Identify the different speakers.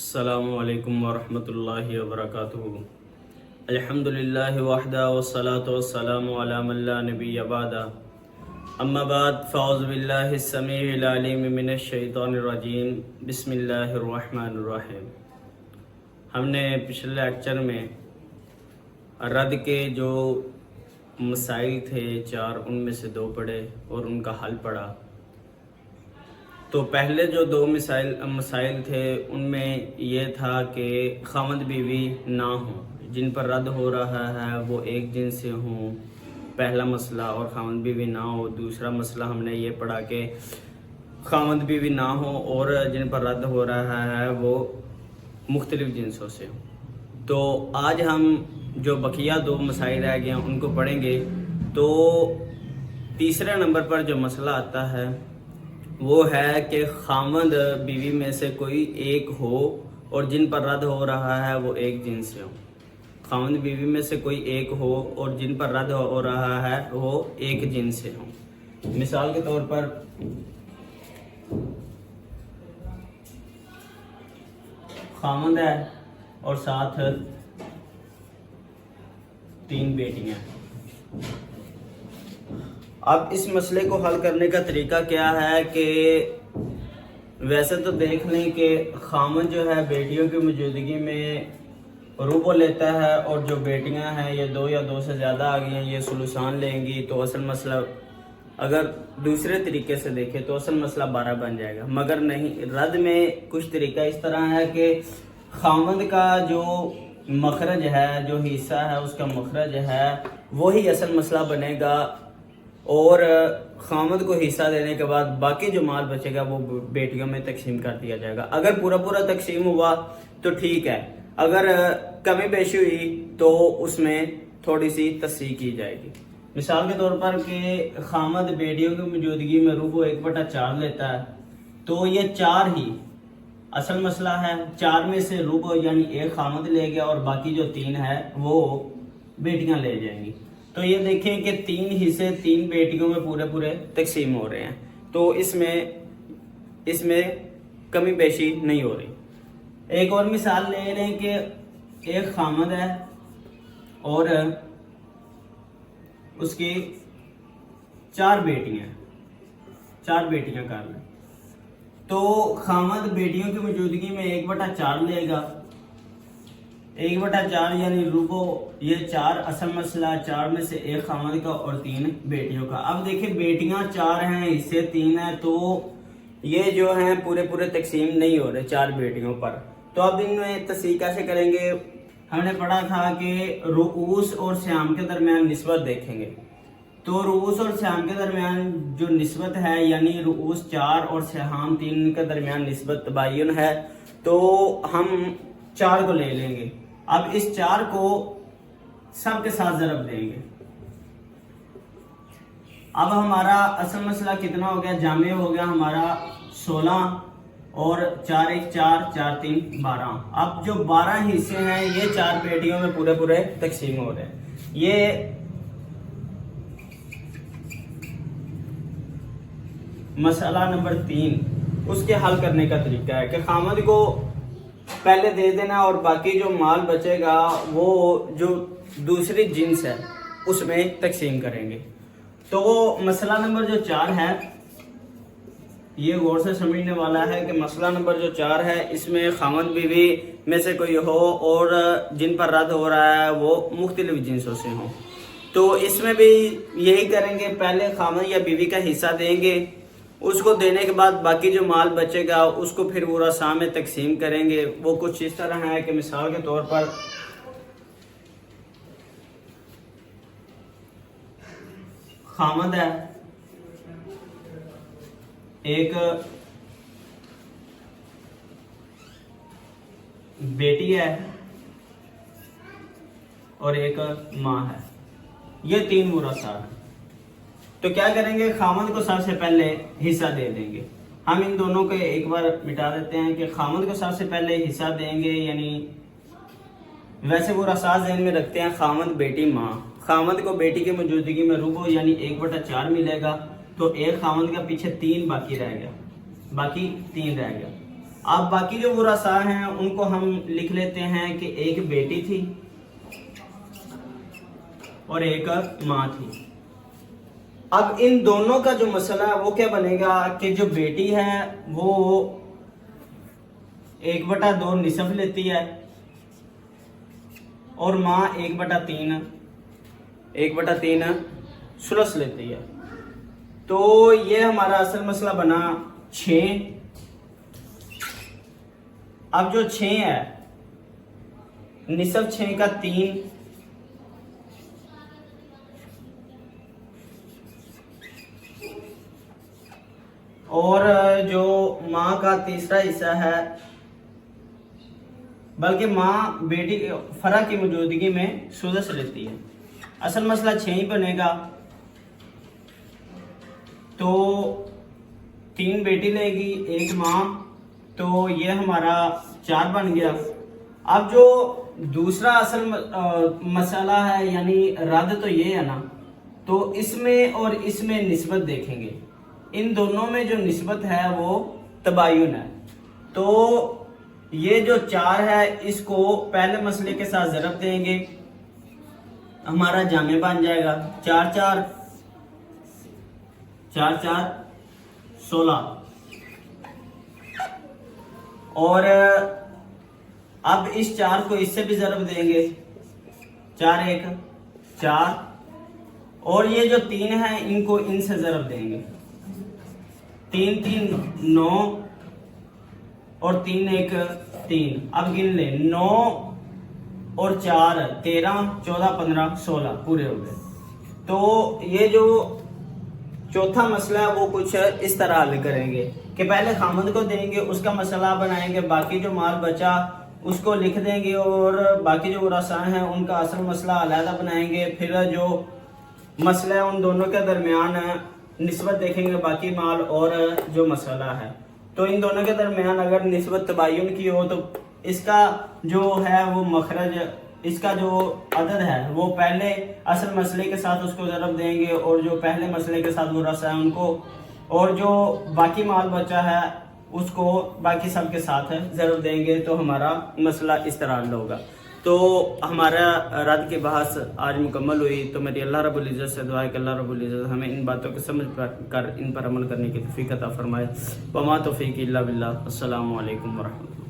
Speaker 1: السلام علیکم ورحمۃ اللہ وبرکاتہ۔ الحمدللہ وحدہ والصلاة والسلام علی من لا نبی بعد، اما بعد فاعوذ باللہ السمیع العلیم من الشیطان الرجیم، بسم اللہ الرحمن الرحیم۔ ہم نے پچھلے لیکچر میں رد کے جو مسائل تھے 4، ان میں سے 2 پڑھے اور ان کا حل پڑھا۔ تو پہلے جو 2 مسائل تھے ان میں یہ تھا کہ خاوند بیوی نہ ہوں، جن پر رد ہو رہا ہے وہ ایک جنس سے ہوں، پہلا مسئلہ، اور خاوند بیوی نہ ہو۔ دوسرا مسئلہ ہم نے یہ پڑھا کہ خاوند بیوی نہ ہو اور جن پر رد ہو رہا ہے وہ مختلف جنسوں سے ہوں۔ تو آج ہم جو بقیہ 2 مسائل رہ گئے ہیں ان کو پڑھیں گے۔ تو تیسرے نمبر پر جو مسئلہ آتا ہے وہ ہے کہ خاوند بیوی میں سے کوئی ایک ہو اور جن پر رد ہو رہا ہے وہ ایک جنس سے ہو۔ خاوند بیوی میں سے کوئی ایک ہو اور جن پر رد ہو رہا ہے وہ ایک جنس سے ہو۔ مثال کے طور پر خاوند ہے اور ساتھ 3 بیٹیاں۔ اب اس مسئلے کو حل کرنے کا طریقہ کیا ہے کہ ویسے تو دیکھ لیں کہ خاوند جو ہے بیٹیوں کی موجودگی میں ربع لیتا ہے، اور جو بیٹیاں ہیں یہ 2 یا 2 سے زیادہ آ گئی ہیں یہ ثلثان لیں گی، تو اصل مسئلہ اگر دوسرے طریقے سے دیکھیں تو اصل مسئلہ 12 بن جائے گا۔ مگر نہیں، رد میں کچھ طریقہ اس طرح ہے کہ خاوند کا جو مخرج ہے، جو حصہ ہے اس کا مخرج ہے وہی اصل مسئلہ بنے گا، اور خاوند کو حصہ دینے کے بعد باقی جو مال بچے گا وہ بیٹیوں میں تقسیم کر دیا جائے گا۔ اگر پورا تقسیم ہوا تو ٹھیک ہے، اگر کمی بیشی ہوئی تو اس میں تھوڑی سی تصحیح کی جائے گی۔ مثال کے طور پر کہ خاوند بیٹیوں کی موجودگی میں ربع 1/4 لیتا ہے، تو یہ 4 ہی اصل مسئلہ ہے۔ 4 میں سے ربع یعنی 1 خاوند لے گیا اور باقی جو 3 ہے وہ بیٹیاں لے جائیں گی۔ تو یہ دیکھیں کہ 3 حصے 3 بیٹیوں میں پورے تقسیم ہو رہے ہیں، تو اس میں کمی بیشی نہیں ہو رہی۔ ایک اور مثال لے رہے ہیں کہ ایک خاوند ہے اور اس کی 4 بیٹیاں کر لیں، تو خاوند بیٹیوں کی موجودگی میں 1/4 لے گا۔ 1/4 یعنی ربع، یہ 4 اصل مسئلہ، 4 میں سے 1 خاوند کا اور 3 بیٹیوں کا۔ اب دیکھیں بیٹیاں 4 ہیں، حصے 3 ہیں، تو یہ جو ہیں پورے تقسیم نہیں ہو رہے 4 بیٹیوں پر۔ تو اب ان میں تصحیح کیسے کریں گے؟ ہم نے پڑھا تھا کہ رؤوس اور سہام کے درمیان نسبت دیکھیں گے۔ تو رؤوس اور سہام کے درمیان جو نسبت ہے، یعنی رؤوس 4 اور سہام 3 کے درمیان نسبت تباین ہے، تو ہم 4 کو لے لیں گے۔ اب اس 4 کو سب کے ساتھ ضرب دیں گے۔ اب ہمارا اصل مسئلہ کتنا ہو گیا؟ جامع ہو گیا ہمارا 16 اور 4 1 4 4 3 12۔ اب جو 12 حصے ہیں یہ 4 بیٹیوں میں پورے تقسیم ہو رہے ہیں۔ یہ مسئلہ نمبر 3، اس کے حل کرنے کا طریقہ ہے کہ خاوند کو پہلے دے دینا اور باقی جو مال بچے گا وہ جو دوسری جنس ہے اس میں تقسیم کریں گے۔ تو مسئلہ نمبر جو 4 ہے یہ غور سے سمجھنے والا ہے کہ مسئلہ نمبر جو 4 ہے اس میں خاوند بیوی میں سے کوئی ہو اور جن پر رد ہو رہا ہے وہ مختلف جنسوں سے ہوں۔ تو اس میں بھی یہی کریں گے، پہلے خاوند یا بیوی کا حصہ دیں گے، اس کو دینے کے بعد باقی جو مال بچے گا اس کو پھر ورثاء میں تقسیم کریں گے۔ وہ کچھ اس طرح ہے کہ مثال کے طور پر خاوند ہے، ایک بیٹی ہے اور ایک ماں ہے، یہ 3 ورثاء ہیں۔ تو کیا کریں گے؟ خاوند کو سب سے پہلے حصہ دے دیں گے۔ ہم ان دونوں کو ایک بار مٹا دیتے ہیں کہ خاوند کو سب سے پہلے حصہ دیں گے، یعنی ویسے ورثاء ذہن میں رکھتے ہیں خاوند بیٹی ماں۔ خاوند کو بیٹی کی موجودگی میں ربع یعنی 1/4 ملے گا، تو 1 خاوند کا پیچھے 3 باقی رہ گیا۔ اب باقی جو ورثاء ہیں ان کو ہم لکھ لیتے ہیں کہ ایک بیٹی تھی اور ایک ماں تھی. اب ان دونوں کا جو مسئلہ ہے وہ کیا بنے گا کہ جو بیٹی ہے وہ 1/2 نصف لیتی ہے اور ماں 1/3 ثلث لیتی ہے. تو یہ ہمارا اصل مسئلہ بنا 6. اب جو 6 ہے نصف 6 کا 3 اور جو ماں کا تیسرا حصہ ہے، بلکہ ماں بیٹی فرع کی موجودگی میں سدس لیتی ہے. اصل مسئلہ 6 ہی بنے گا. تو 3 بیٹی لے گی 1 ماں، تو یہ ہمارا 4 بن گیا. اب جو دوسرا اصل مسئلہ ہے یعنی رد تو یہ ہے نا، تو اس میں اور اس میں نسبت دیکھیں گے. ان دونوں میں جو نسبت ہے وہ تباین ہے. تو یہ جو 4 ہے اس کو پہلے مسئلے کے ساتھ ضرب دیں گے، ہمارا جامع بن جائے گا 4 4 16. اور اب اس 4 کو اس سے بھی ضرب دیں گے 4 1 4. اور یہ جو 3 ہیں ان کو ان سے ضرب دیں گے 3 3 9 اور 3 1 3. اب گن لیں 9 اور 4 13 14 15 16 پورے ہو گئے. تو یہ جو چوتھا مسئلہ ہے وہ کچھ اس طرح حل کریں گے کہ پہلے خامند کو دیں گے، اس کا مسئلہ بنائیں گے، باقی جو مال بچا اس کو لکھ دیں گے اور باقی جو ورثاء ہیں ان کا اصل مسئلہ علیحدہ بنائیں گے. پھر جو مسئلہ ہے ان دونوں کے درمیان نسبت دیکھیں گے باقی مال اور جو مسئلہ ہے. تو ان دونوں کے درمیان اگر نسبت تباین کی ہو تو اس کا جو ہے وہ مخرج، اس کا جو عدد ہے وہ پہلے اصل مسئلے کے ساتھ اس کو ضرب دیں گے اور جو پہلے مسئلے کے ساتھ ورثاء ہیں ان کو، اور جو باقی مال بچا ہے اس کو باقی سب کے ساتھ ضرب دیں گے. تو ہمارا مسئلہ اس طرح حل ہوگا. تو ہمارا رد کی بحث آج مکمل ہوئی. تو میری اللہ رب العزت سے دعا ہے کہ اللہ رب العزت ہمیں ان باتوں کو سمجھ کر ان پر عمل کرنے کی توفیق عطا فرمائے. وما توفیق الا باللہ. السلام علیکم ورحمۃ اللہ.